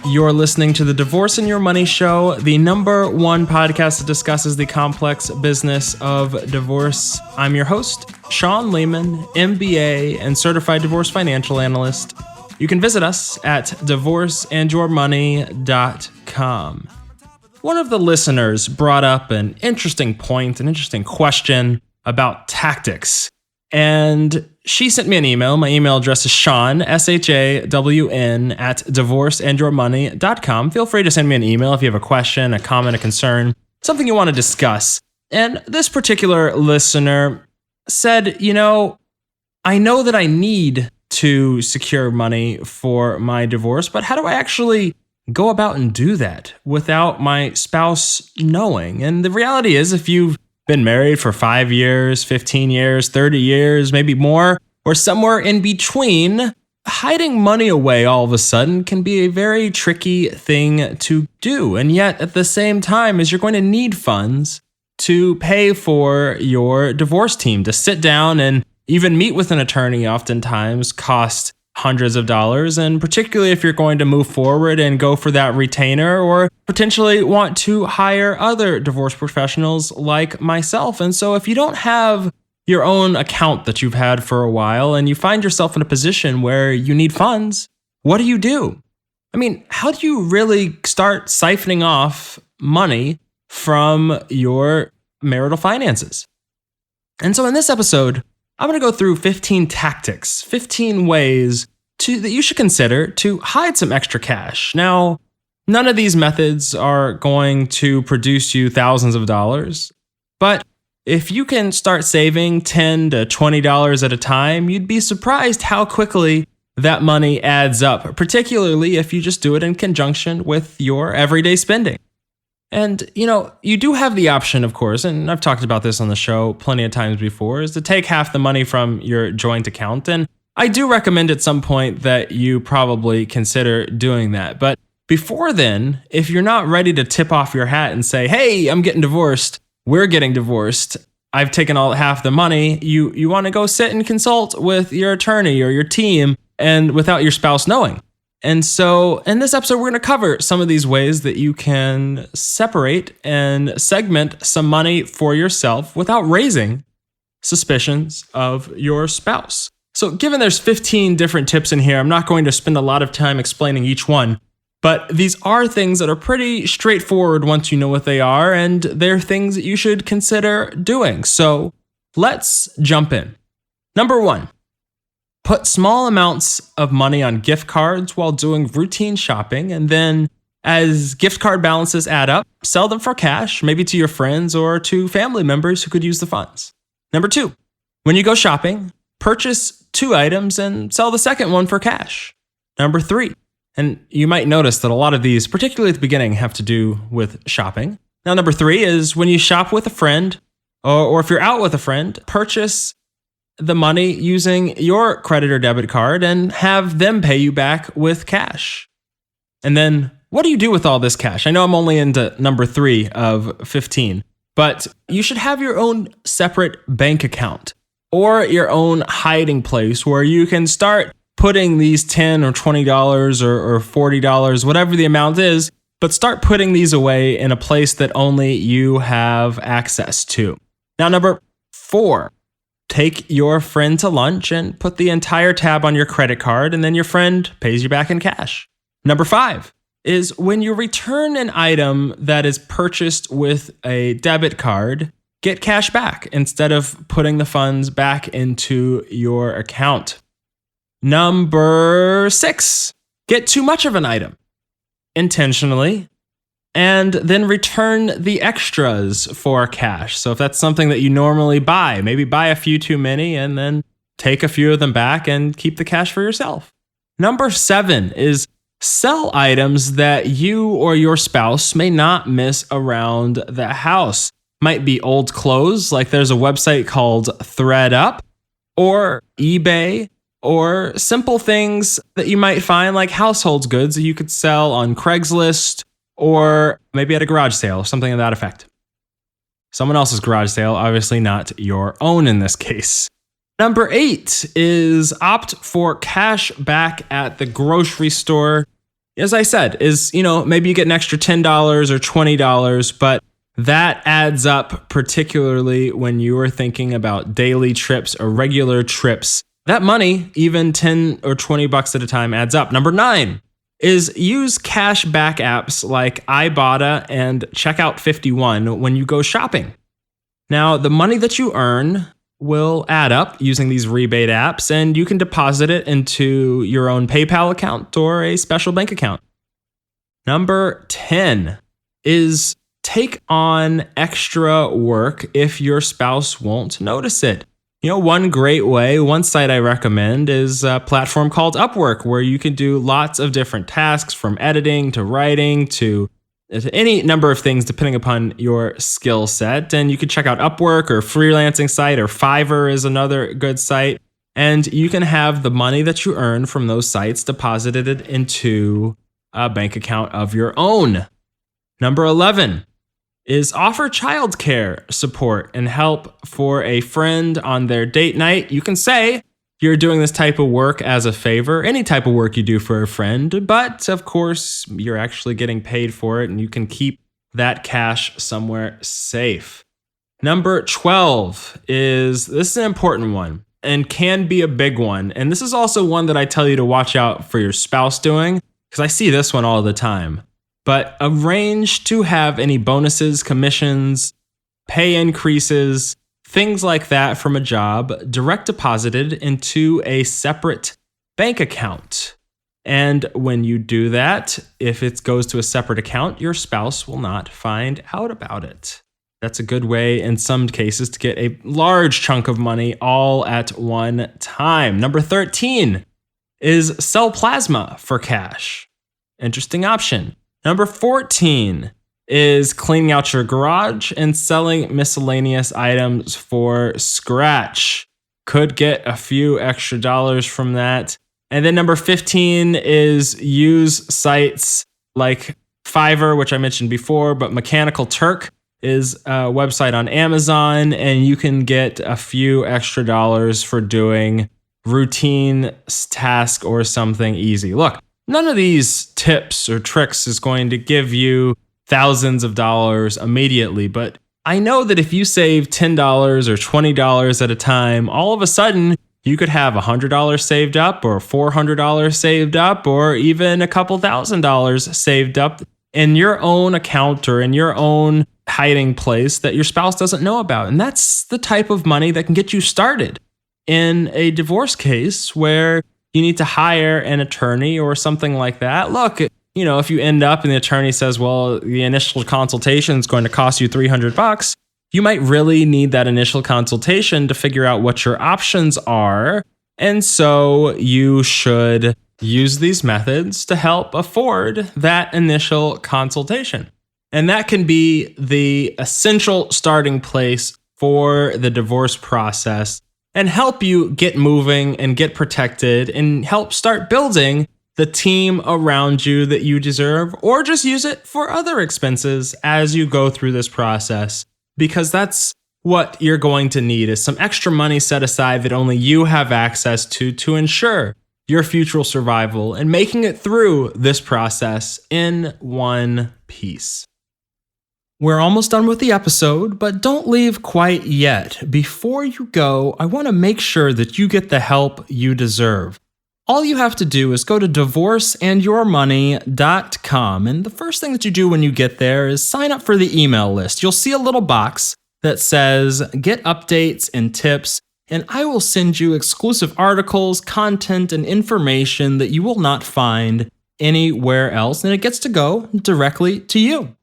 You're listening to the Divorce and Your Money Show, the number one podcast that discusses the complex business of divorce. I'm your host, Sean Lehman, MBA and certified divorce financial analyst. You can visit us at divorceandyourmoney.com. One of the listeners brought up an interesting point, an interesting question about tactics. And she sent me an email. My email address is Sean, SHAWN, at divorceandyourmoney.com. Feel free to send me an email if you have a question, a comment, a concern, something you want to discuss. And this particular listener said, I know that I need to secure money for my divorce, but how do I actually go about and do that without my spouse knowing? And the reality is, if you've been married for 5 years, 15 years, 30 years, maybe more, or somewhere in between, hiding money away all of a sudden can be a very tricky thing to do. And yet, at the same time, as you're going to need funds to pay for your divorce team, to sit down and even meet with an attorney oftentimes costs hundreds of dollars, and particularly if you're going to move forward and go for that retainer or potentially want to hire other divorce professionals like myself. And so if you don't have your own account that you've had for a while and you find yourself in a position where you need funds, what do? How do you really start siphoning off money from your marital finances? And so in this episode, I'm going to go through 15 tactics, 15 ways that you should consider to hide some extra cash. Now, none of these methods are going to produce you thousands of dollars, but if you can start saving $10 to $20 at a time, you'd be surprised how quickly that money adds up, particularly if you just do it in conjunction with your everyday spending. And, you do have the option, of course, and I've talked about this on the show plenty of times before, is to take half the money from your joint account. And I do recommend at some point that you probably consider doing that. But before then, if you're not ready to tip off your hat and say, hey, I'm getting divorced, we're getting divorced, I've taken all half the money, you want to go sit and consult with your attorney or your team and without your spouse knowing. And so in this episode, we're going to cover some of these ways that you can separate and segment some money for yourself without raising suspicions of your spouse. So given there's 15 different tips in here, I'm not going to spend a lot of time explaining each one, but these are things that are pretty straightforward once you know what they are, and they're things that you should consider doing. So let's jump in. Number 1. Put small amounts of money on gift cards while doing routine shopping, and then as gift card balances add up, sell them for cash, maybe to your friends or to family members who could use the funds. Number 2, when you go shopping, purchase 2 items and sell the second one for cash. Number 3, and you might notice that a lot of these, particularly at the beginning, have to do with shopping. Now, number 3 is when you shop with a friend, or if you're out with a friend, purchase the money using your credit or debit card and have them pay you back with cash. And then what do you do with all this cash? I know I'm only into number 3 of 15, but you should have your own separate bank account or your own hiding place where you can start putting these $10 or $20 or $40, whatever the amount is, but start putting these away in a place that only you have access to. Now, number 4. Take your friend to lunch and put the entire tab on your credit card, and then your friend pays you back in cash. Number 5 is when you return an item that is purchased with a debit card, get cash back instead of putting the funds back into your account. Number 6, get too much of an item intentionally, and then return the extras for cash. So if that's something that you normally buy, maybe buy a few too many and then take a few of them back and keep the cash for yourself. Number 7 is sell items that you or your spouse may not miss around the house. Might be old clothes, like there's a website called ThreadUp, or eBay, or simple things that you might find like household goods that you could sell on Craigslist or maybe at a garage sale, something to that effect. Someone else's garage sale, obviously not your own in this case. Number 8 is opt for cash back at the grocery store. as I said, is, maybe you get an extra $10 or $20, but that adds up, particularly when you are thinking about daily trips or regular trips. That money, even 10 or 20 bucks at a time, adds up. Number 9 is use cash back apps like Ibotta and Checkout 51 when you go shopping. Now, the money that you earn will add up using these rebate apps, and you can deposit it into your own PayPal account or a special bank account. Number 10 is take on extra work if your spouse won't notice it. One great way, one site I recommend is a platform called Upwork, where you can do lots of different tasks from editing to writing to any number of things depending upon your skill set. And you can check out Upwork or freelancing site, or Fiverr is another good site. And you can have the money that you earn from those sites deposited into a bank account of your own. Number 11 is offer childcare support and help for a friend on their date night. You can say you're doing this type of work as a favor, any type of work you do for a friend, but of course you're actually getting paid for it and you can keep that cash somewhere safe. Number 12 this is an important one and can be a big one. And this is also one that I tell you to watch out for your spouse doing, because I see this one all the time. But arrange to have any bonuses, commissions, pay increases, things like that from a job direct deposited into a separate bank account. And when you do that, if it goes to a separate account, your spouse will not find out about it. That's a good way in some cases to get a large chunk of money all at one time. Number 13 is sell plasma for cash. Interesting option. Number 14 is cleaning out your garage and selling miscellaneous items for scratch. Could get a few extra dollars from that. And then number 15 is use sites like Fiverr, which I mentioned before, but Mechanical Turk is a website on Amazon, and you can get a few extra dollars for doing routine task or something easy. Look, none of these tips or tricks is going to give you thousands of dollars immediately, but I know that if you save $10 or $20 at a time, all of a sudden you could have $100 saved up or $400 saved up or even a couple $1,000s saved up in your own account or in your own hiding place that your spouse doesn't know about. And that's the type of money that can get you started in a divorce case where you need to hire an attorney or something like that. Look, if you end up and the attorney says, well, the initial consultation is going to cost you $300, you might really need that initial consultation to figure out what your options are. And so you should use these methods to help afford that initial consultation. And that can be the essential starting place for the divorce process and help you get moving and get protected and help start building the team around you that you deserve, or just use it for other expenses as you go through this process, because that's what you're going to need is some extra money set aside that only you have access to ensure your future survival and making it through this process in one piece. We're almost done with the episode, but don't leave quite yet. Before you go, I want to make sure that you get the help you deserve. All you have to do is go to divorceandyourmoney.com, and the first thing that you do when you get there is sign up for the email list. You'll see a little box that says get updates and tips, and I will send you exclusive articles, content, and information that you will not find anywhere else, and it gets to go directly to you.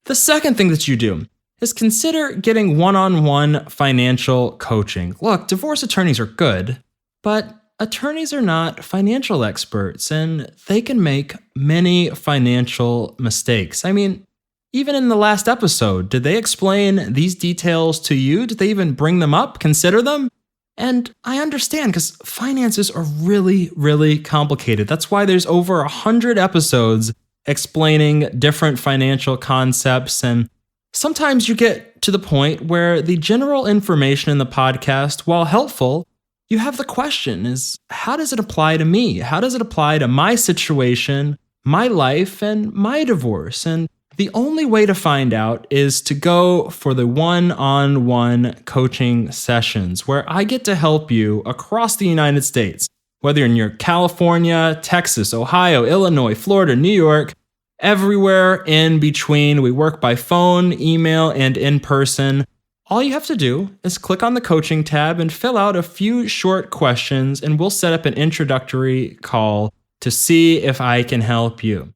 The second thing that you do is consider getting one-on-one financial coaching. Look, divorce attorneys are good, but attorneys are not financial experts, and they can make many financial mistakes. I mean, even in the last episode, did they explain these details to you? Did they even bring them up, consider them? And I understand, because finances are really, really complicated. That's why there's over 100 episodes explaining different financial concepts, and sometimes you get to the point where the general information in the podcast, while helpful, you have the question is, how does it apply to me? How does it apply to my situation, my life and my divorce. And the only way to find out is to go for the one-on-one coaching sessions where I get to help you across the United States, whether you're in California, Texas, Ohio, Illinois, Florida, New York, everywhere in between. We work by phone, email, and in person. All you have to do is click on the coaching tab and fill out a few short questions, and we'll set up an introductory call to see if I can help you.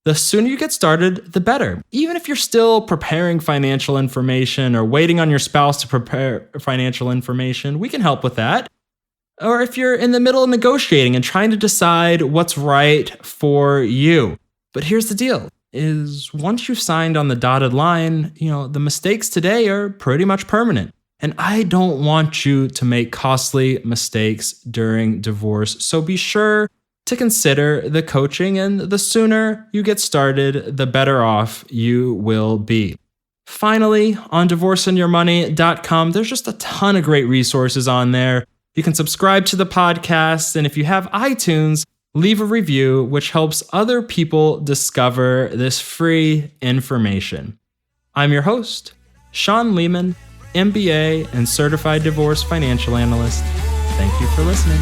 The sooner you get started, the better. Even if you're still preparing financial information or waiting on your spouse to prepare financial information, we can help with that. Or if you're in the middle of negotiating and trying to decide what's right for you. But here's the deal, is once you've signed on the dotted line, the mistakes today are pretty much permanent. And I don't want you to make costly mistakes during divorce. So be sure to consider the coaching, and the sooner you get started, the better off you will be. Finally, on divorceandyourmoney.com, there's just a ton of great resources on there. You can subscribe to the podcast, and if you have iTunes, leave a review, which helps other people discover this free information. I'm your host, Sean Lehman, MBA and Certified Divorce Financial Analyst. Thank you for listening.